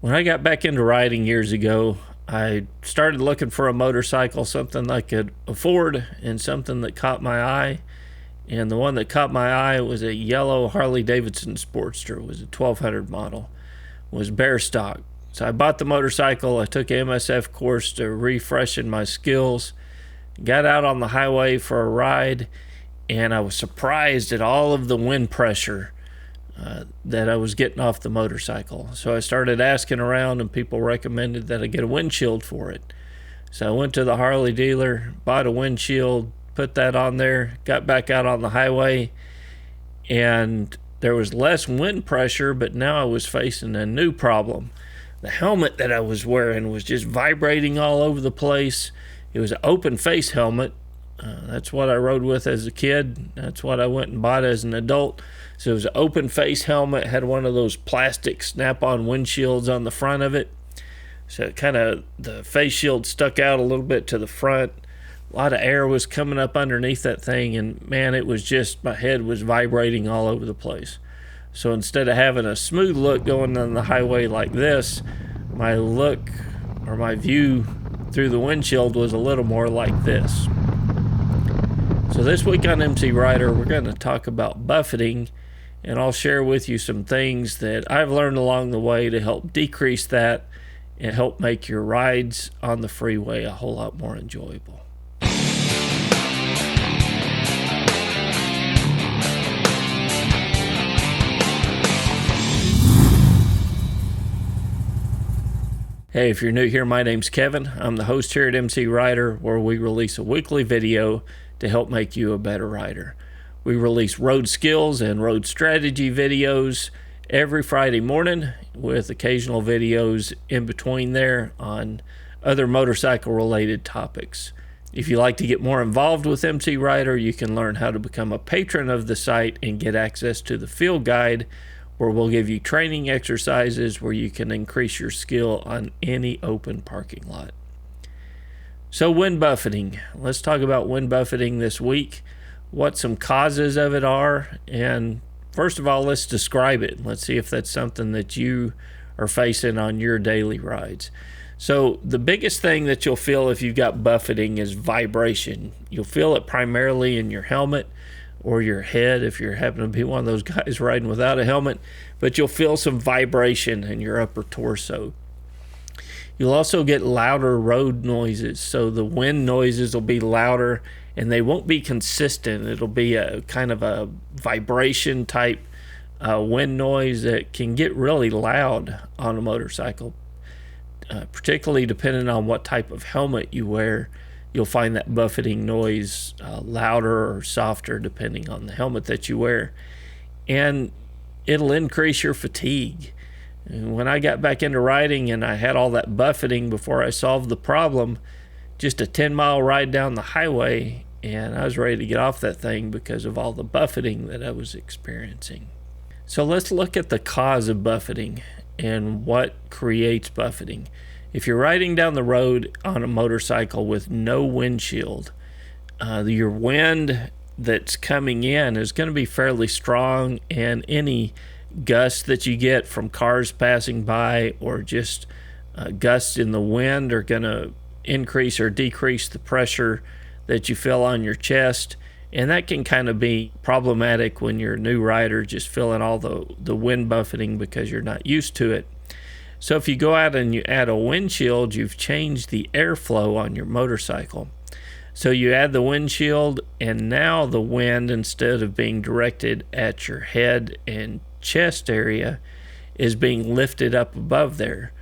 When I got back into riding years ago, I started looking for a motorcycle, something I could afford and something that caught my eye. And the one that caught my eye was a yellow Harley Davidson Sportster. It was a 1200 model. It was bare stock. So I bought the motorcycle. I took an MSF course to refreshen my skills. Got out on the highway for a ride, and I was surprised at all of the wind pressure that I was getting off the motorcycle. So I started asking around, and people recommended that I get a windshield for it. So I went to the Harley dealer, bought a windshield, put that on there, got back out on the highway, and there was less wind pressure, but now I was facing a new problem. The helmet that I was wearing was just vibrating all over the place. It was an open face helmet. That's what I rode with as a kid. That's what I went and bought as an adult. So it was an open face helmet. It had one of those plastic snap-on windshields on the front of it. So the face shield stuck out a little bit to the front. A lot of air was coming up underneath that thing, and man, it was just, my head was vibrating all over the place. So instead of having a smooth look going on the highway like this, my look or my view through the windshield was a little more like this. So this week on MCrider, we're going to talk about buffeting, and I'll share with you some things that I've learned along the way to help decrease that and help make your rides on the freeway a whole lot more enjoyable. Hey, if you're new here, my name's Kevin. I'm the host here at MCrider, where we release a weekly video to help make you a better rider. We release road skills and road strategy videos every Friday morning, with occasional videos in between there on other motorcycle-related topics. If you'd like to get more involved with MCrider, you can learn how to become a patron of the site and get access to the field guide, where we'll give you training exercises where you can increase your skill on any open parking lot. So wind buffeting. Let's talk about wind buffeting this week, what some causes of it are, and first of all, let's describe it. Let's see if that's something that you are facing on your daily rides. So the biggest thing that you'll feel if you've got buffeting is vibration. You'll feel it primarily in your helmet or your head if you happen to be one of those guys riding without a helmet, but you'll feel some vibration in your upper torso. You'll also get louder road noises, so the wind noises will be louder and they won't be consistent. It'll be a kind of a vibration type wind noise that can get really loud on a motorcycle, particularly depending on what type of helmet you wear. You'll find that buffeting noise louder or softer depending on the helmet that you wear. And it'll increase your fatigue. And when I got back into riding and I had all that buffeting before I solved the problem, just a 10-mile ride down the highway, and I was ready to get off that thing because of all the buffeting that I was experiencing. So let's look at the cause of buffeting and what creates buffeting. If you're riding down the road on a motorcycle with no windshield, your wind that's coming in is going to be fairly strong, and any gusts that you get from cars passing by or just gusts in the wind are going to increase or decrease the pressure that you feel on your chest. And that can kind of be problematic when you're a new rider, just feeling all the wind buffeting because you're not used to it. So if you go out and you add a windshield, you've changed the airflow on your motorcycle. So you add the windshield, and now the wind, instead of being directed at your head and chest area, is being lifted up above there.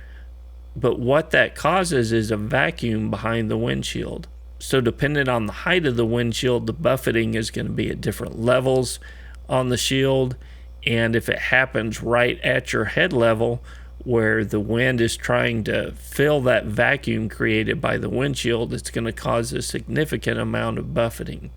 But what that causes is a vacuum behind the windshield. So depending on the height of the windshield, the buffeting is going to be at different levels on the shield. And if it happens right at your head level, where the wind is trying to fill that vacuum created by the windshield, it's going to cause a significant amount of buffeting.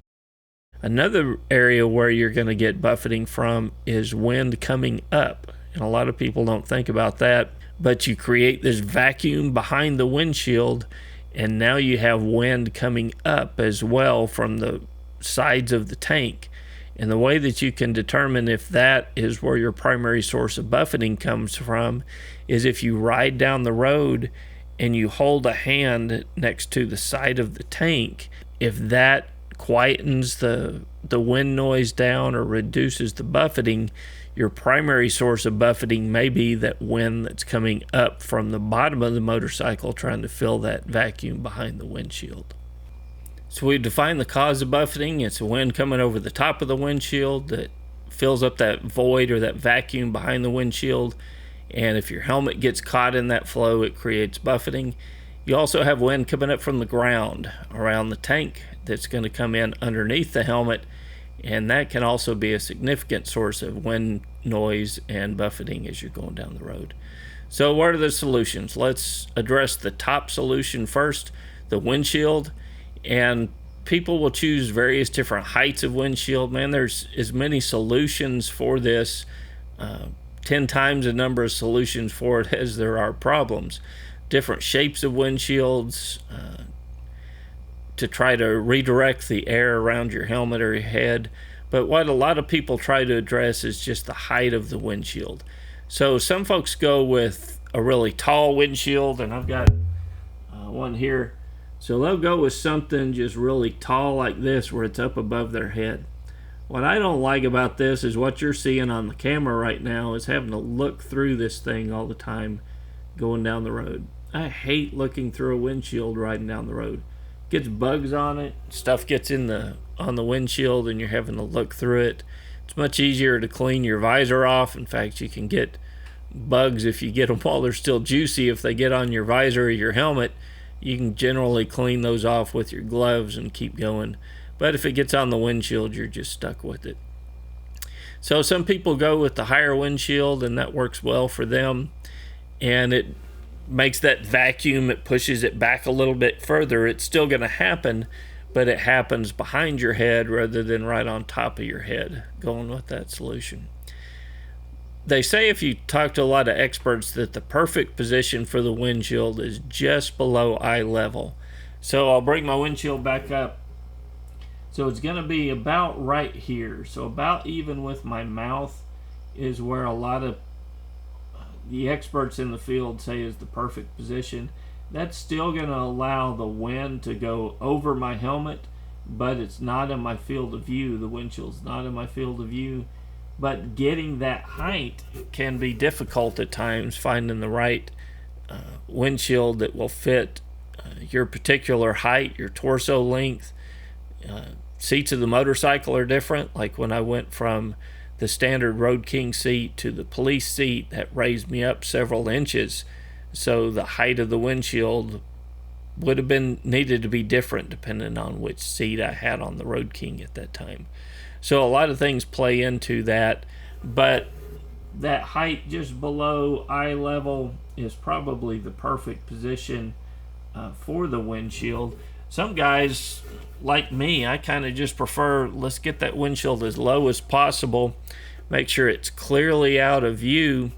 Another area where you're going to get buffeting from is wind coming up. And a lot of people don't think about that, but you create this vacuum behind the windshield, and now you have wind coming up as well from the sides of the tank. And the way that you can determine if that is where your primary source of buffeting comes from is if you ride down the road and you hold a hand next to the side of the tank. If that quietens the wind noise down or reduces the buffeting, your primary source of buffeting may be that wind that's coming up from the bottom of the motorcycle trying to fill that vacuum behind the windshield. So we've defined the cause of buffeting. It's a wind coming over the top of the windshield that fills up that void or that vacuum behind the windshield. And if your helmet gets caught in that flow, it creates buffeting. You also have wind coming up from the ground around the tank that's going to come in underneath the helmet, and that can also be a significant source of wind noise and buffeting as you're going down the road. So what are the solutions? Let's address the top solution first, the windshield. And people will choose various different heights of windshield. Man, there's as many solutions for this, 10 times the number of solutions for it as there are problems. Different shapes of windshields to try to redirect the air around your helmet or your head. But what a lot of people try to address is just the height of the windshield. So some folks go with a really tall windshield, and I've got one here. So they'll go with something just really tall like this where it's up above their head. What I don't like about this is what you're seeing on the camera right now is having to look through this thing all the time going down the road. I hate looking through a windshield riding down the road. Gets bugs on it, stuff gets on the windshield and you're having to look through it. It's much easier to clean your visor off. In fact, you can get bugs if you get them while they're still juicy. If they get on your visor or your helmet, you can generally clean those off with your gloves and keep going. But if it gets on the windshield, you're just stuck with it. So some people go with the higher windshield, and that works well for them. And it makes that vacuum, it pushes it back a little bit further. It's still going to happen, but it happens behind your head rather than right on top of your head, going with that solution. They say if you talk to a lot of experts that the perfect position for the windshield is just below eye level. So I'll bring my windshield back up. So it's going to be about right here. So about even with my mouth is where a lot of the experts in the field say is the perfect position. That's still going to allow the wind to go over my helmet, but it's not in my field of view. The windshield's not in my field of view. But getting that height can be difficult at times, finding the right windshield that will fit your particular height, your torso length. Seats of the motorcycle are different. Like when I went from the standard Road King seat to the police seat, that raised me up several inches. So the height of the windshield would have been needed to be different depending on which seat I had on the Road King at that time. So a lot of things play into that, but that height just below eye level is probably the perfect position for the windshield. Some guys, like me, I kind of just prefer, let's get that windshield as low as possible, make sure it's clearly out of view.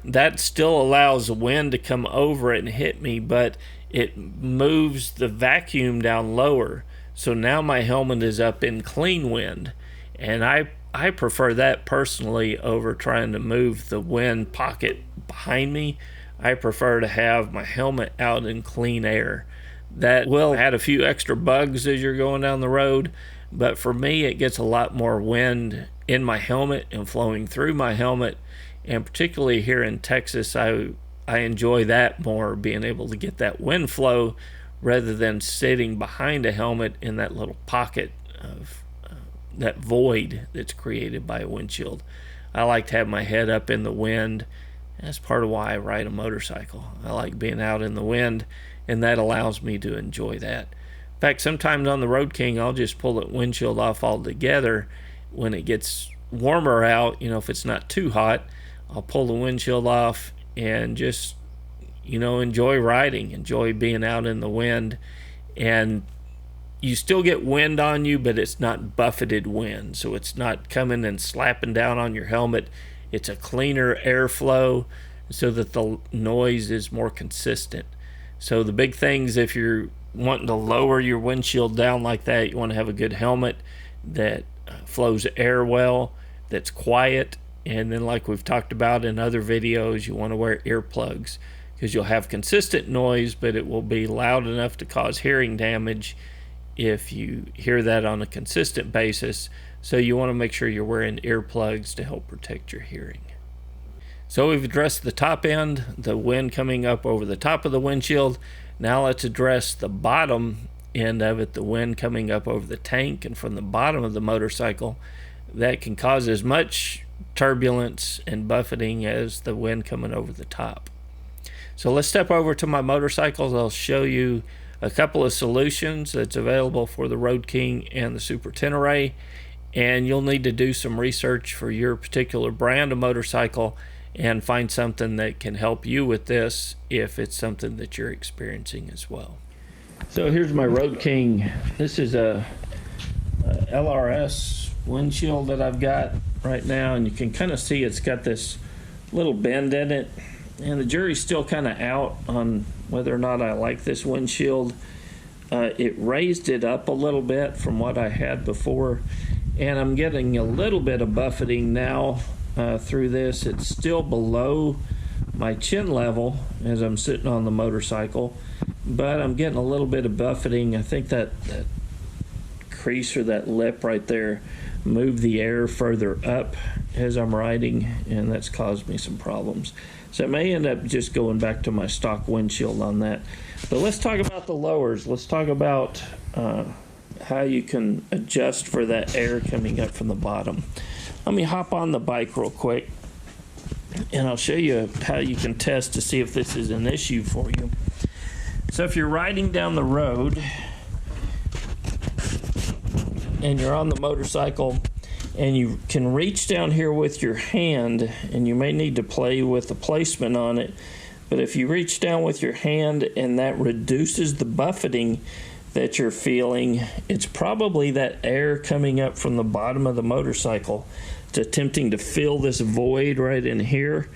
That still allows the wind to come over it and hit me, but it moves the vacuum down lower. So now my helmet is up in clean wind, and I prefer that personally over trying to move the wind pocket behind me. I prefer to have my helmet out in clean air. That will add a few extra bugs as you're going down the road, but for me it gets a lot more wind in my helmet and flowing through my helmet, and particularly here in Texas, I enjoy that more, being able to get that wind flow rather than sitting behind a helmet in that little pocket of that void that's created by a windshield. I like to have my head up in the wind. That's part of why I ride a motorcycle. I like being out in the wind, and that allows me to enjoy that. In fact, sometimes on the Road King, I'll just pull the windshield off altogether when it gets warmer out. If it's not too hot, I'll pull the windshield off and just enjoy riding, enjoy being out in the wind. And you still get wind on you, but it's not buffeted wind. So it's not coming and slapping down on your helmet. It's a cleaner airflow so that the noise is more consistent. So the big things, if you're wanting to lower your windshield down like that, you want to have a good helmet that flows air well, that's quiet. And then, like we've talked about in other videos, you want to wear earplugs because you'll have consistent noise, but it will be loud enough to cause hearing damage if you hear that on a consistent basis. So you want to make sure you're wearing earplugs to help protect your hearing. So we've addressed the top end, the wind coming up over the top of the windshield. Now let's address the bottom end of it, the wind coming up over the tank and from the bottom of the motorcycle. That can cause as much turbulence and buffeting as the wind coming over the top. So let's step over to my motorcycles. I'll show you a couple of solutions that's available for the Road King and the Super Tenere, and you'll need to do some research for your particular brand of motorcycle and find something that can help you with this if it's something that you're experiencing as well. So here's my Road King. This is a LRS windshield that I've got right now, and you can kind of see it's got this little bend in it, and the jury's still kind of out on whether or not I like this windshield. It raised it up a little bit from what I had before, and I'm getting a little bit of buffeting now through this. It's still below my chin level as I'm sitting on the motorcycle, but I'm getting a little bit of buffeting. I think that crease or that lip right there moved the air further up as I'm riding, and that's caused me some problems. So I may end up just going back to my stock windshield on that. But let's talk about the lowers. Let's talk about how you can adjust for that air coming up from the bottom. Let me hop on the bike real quick, and I'll show you how you can test to see if this is an issue for you. So if you're riding down the road and you're on the motorcycle and you can reach down here with your hand, and you may need to play with the placement on it, but if you reach down with your hand and that reduces the buffeting that you're feeling, it's probably that air coming up from the bottom of the motorcycle. It's attempting to fill this void right in here,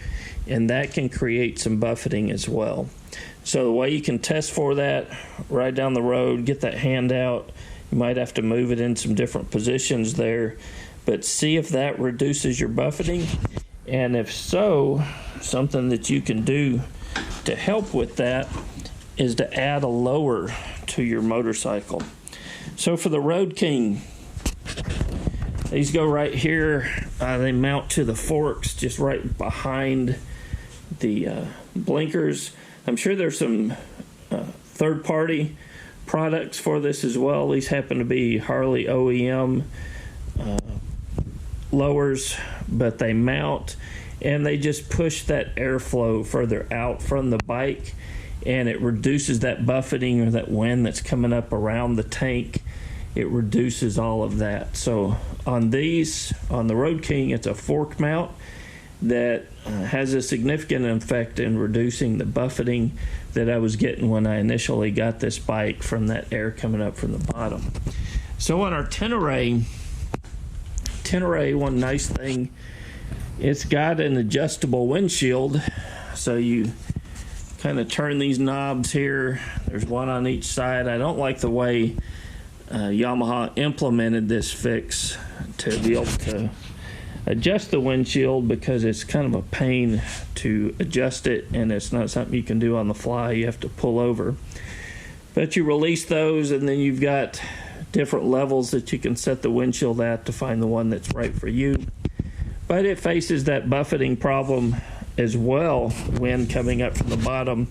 and that can create some buffeting as well. So the way you can test for that, ride down the road, get that hand out. You might have to move it in some different positions there, but see if that reduces your buffeting. And if so, something that you can do to help with that is to add a lower to your motorcycle. So for the Road King, these go right here. They mount to the forks just right behind the blinkers. I'm sure there's some third-party products for this as well. These happen to be Harley OEM lowers, but they mount and they just push that airflow further out from the bike, and it reduces that buffeting or that wind that's coming up around the tank. It reduces all of that. So on these, on the Road King, it's a fork mount that has a significant effect in reducing the buffeting that I was getting when I initially got this bike from that air coming up from the bottom. So on our Tenere, one nice thing, it's got an adjustable windshield. So you kind of turn these knobs here. There's one on each side. I don't like the way Yamaha implemented this fix to be able to adjust the windshield, because it's kind of a pain to adjust it, and it's not something you can do on the fly. You have to pull over. But you release those, and then you've got different levels that you can set the windshield at to find the one that's right for you. But it faces that buffeting problem as well, wind coming up from the bottom.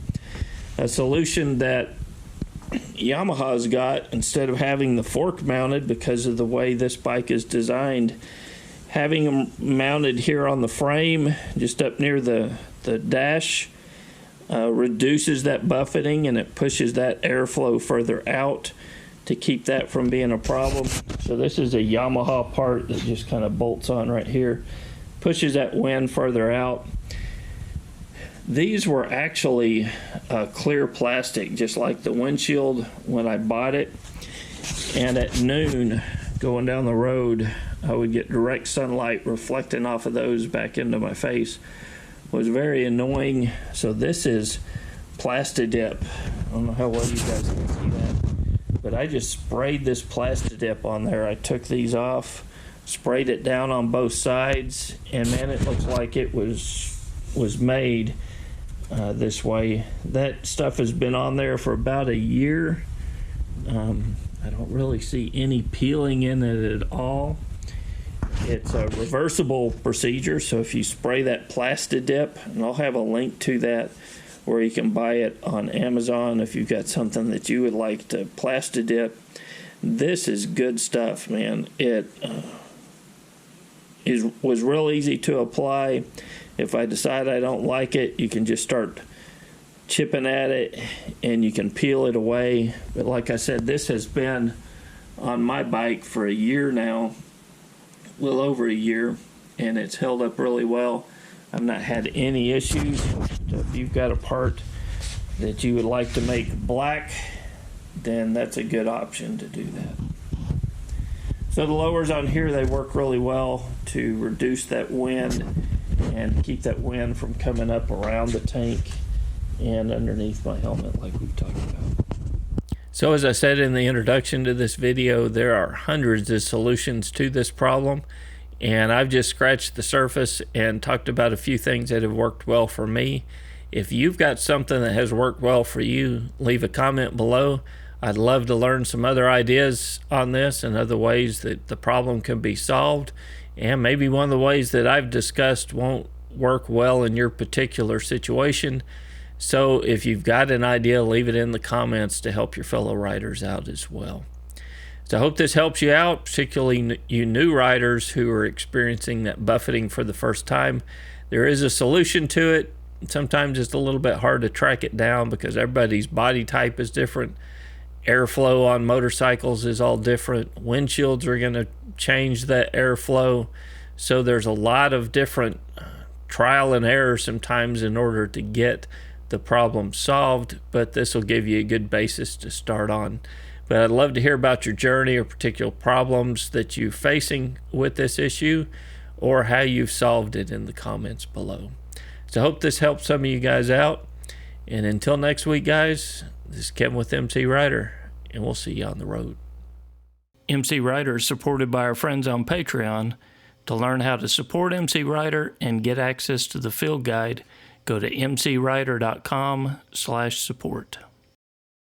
A solution that Yamaha's got, instead of having the fork mounted because of the way this bike is designed, having them mounted here on the frame just up near the dash reduces that buffeting, and it pushes that airflow further out to keep that from being a problem. So this is a Yamaha part that just kind of bolts on right here, pushes that wind further out. These were actually clear plastic, just like the windshield when I bought it. And at noon, going down the road, I would get direct sunlight reflecting off of those back into my face. It was very annoying. So this is Plasti Dip. I don't know how well you guys can see that, but I just sprayed this Plasti Dip on there. I took these off sprayed it down on both sides, and man, it looks like it was made this way. That stuff has been on there for about a year. I don't really see any peeling in it at all. It's a reversible procedure, so if you spray that Plasti Dip, and I'll have a link to that where you can buy it on Amazon if you've got something that you would like to Plasti Dip. This is good stuff, man. It was real easy to apply. If I decide I don't like it, you can just start chipping at it and you can peel it away. But like I said, this has been on my bike for a year now, a little over a year, and it's held up really well. I've not had any issues. So if you've got a part that you would like to make black, then that's a good option to do that. So the lowers on here, they work really well to reduce that wind and keep that wind from coming up around the tank and underneath my helmet like we've talked about. So as I said in the introduction to this video, there are hundreds of solutions to this problem, and I've just scratched the surface and talked about a few things that have worked well for me. If you've got something that has worked well for you, leave a comment below. I'd love to learn some other ideas on this and other ways that the problem can be solved, and maybe one of the ways that I've discussed won't work well in your particular situation. So if you've got an idea, leave it in the comments to help your fellow riders out as well. So I hope this helps you out, particularly you new riders who are experiencing that buffeting for the first time. There is a solution to it. Sometimes it's a little bit hard to track it down because everybody's body type is different. Airflow on motorcycles is all different. Windshields are going to change that airflow. So there's a lot of different trial and error sometimes in order to get the problem solved, but this will give you a good basis to start on. But I'd love to hear about your journey or particular problems that you're facing with this issue or how you've solved it in the comments below. So I hope this helps some of you guys out. And until next week, guys, this is Kevin with MCrider, and we'll see you on the road. MCrider is supported by our friends on Patreon. To learn how to support MCrider and get access to the field guide, go to mcrider.com/support.